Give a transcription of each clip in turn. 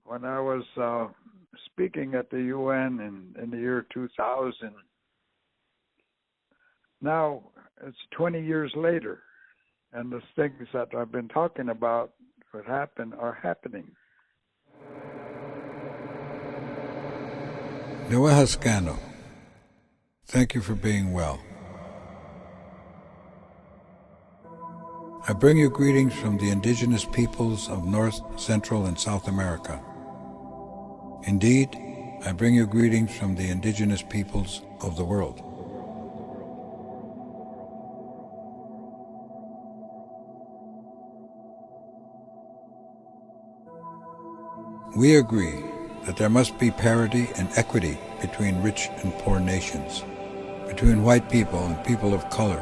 when I was speaking at the UN in the year 2000. Now it's 20 years later, and the things that I've been talking about that happen are happening. Noah Hascano, thank you for being well. I bring you greetings from the indigenous peoples of North, Central, and South America. Indeed, I bring you greetings from the indigenous peoples of the world. We agree that there must be parity and equity between rich and poor nations, between white people and people of color,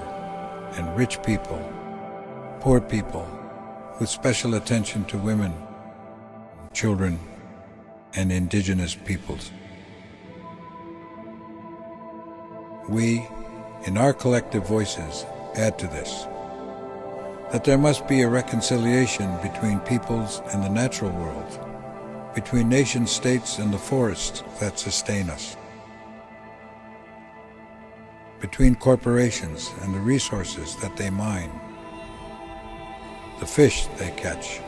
and rich people, poor people, with special attention to women, children, and indigenous peoples. We, in our collective voices, add to this, that there must be a reconciliation between peoples and the natural world, between nation states and the forests that sustain us, between corporations and the resources that they mine, the fish they catch,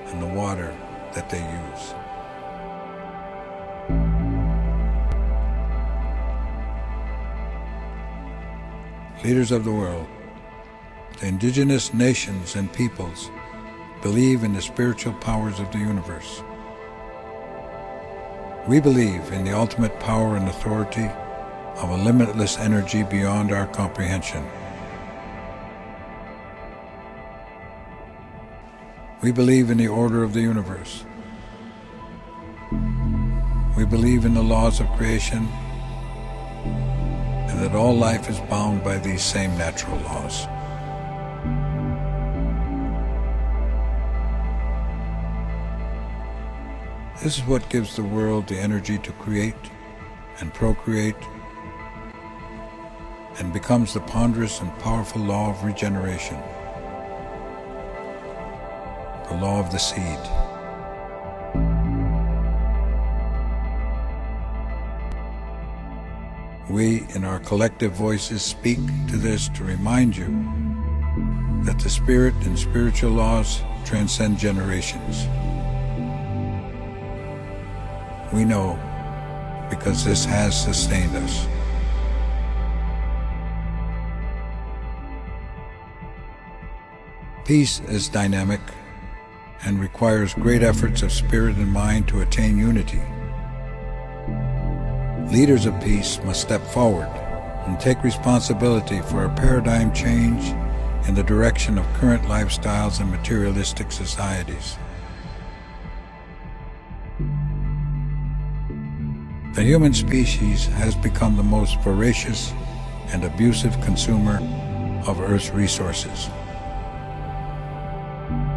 and the water that they use. Leaders of the world, the indigenous nations and peoples believe in the spiritual powers of the universe. We believe in the ultimate power and authority of a limitless energy beyond our comprehension. We believe in the order of the universe. We believe in the laws of creation and that all life is bound by these same natural laws. This is what gives the world the energy to create and procreate and becomes the ponderous and powerful law of regeneration, the law of the seed. We, in our collective voices, speak to this to remind you that the spirit and spiritual laws transcend generations. We know because this has sustained us. Peace is dynamic and requires great efforts of spirit and mind to attain unity. Leaders of peace must step forward and take responsibility for a paradigm change in the direction of current lifestyles and materialistic societies. The human species has become the most voracious and abusive consumer of Earth's resources.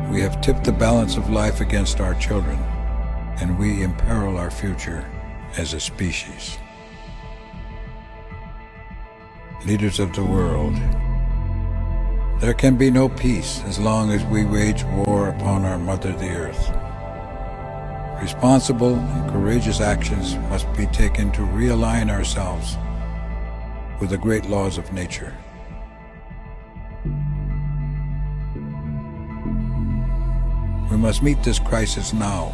We have tipped the balance of life against our children, and we imperil our future as a species. Leaders of the world, there can be no peace as long as we wage war upon our mother, the Earth. Responsible and courageous actions must be taken to realign ourselves with the great laws of nature. We must meet this crisis now,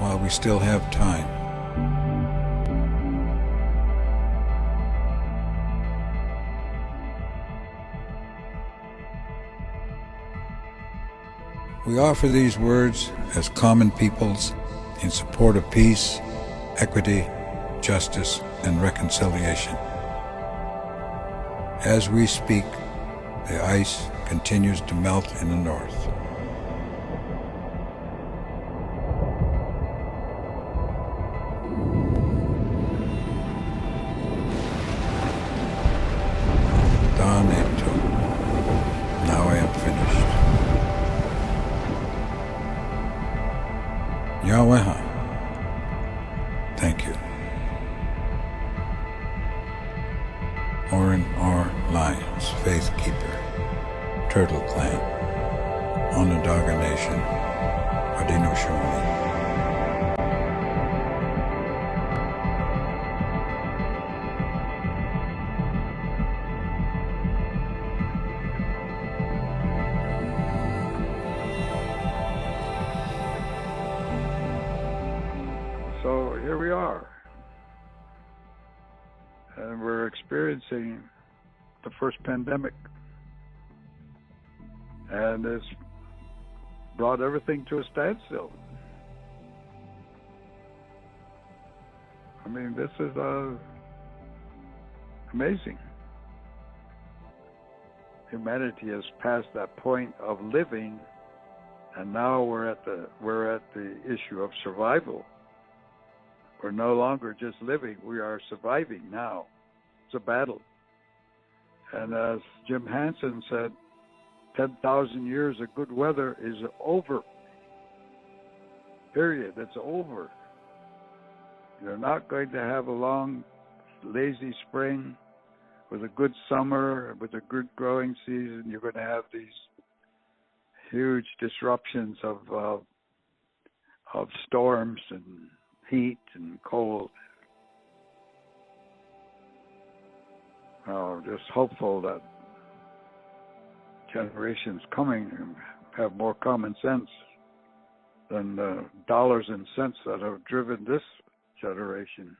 while we still have time. We offer these words as common peoples in support of peace, equity, justice, and reconciliation. As we speak, the ice continues to melt in the north. Now I am finished. Yaweha, thank you. Orin R. Lyons, Faith Keeper, Turtle Clan, Onondaga Nation, Haudenosaunee. So here we are, and we're experiencing the first pandemic, and it's brought everything to a standstill. I mean, this is amazing. Humanity has passed that point of living, and now we're at the issue of survival. We're no longer just living, we are surviving now. It's a battle. And as Jim Hansen said, 10,000 years of good weather is over. Period. It's over. You're not going to have a long, lazy spring with a good summer, with a good growing season. You're going to have these huge disruptions of storms and heat and cold. Just hopeful that generations coming have more common sense than the dollars and cents that have driven this generation.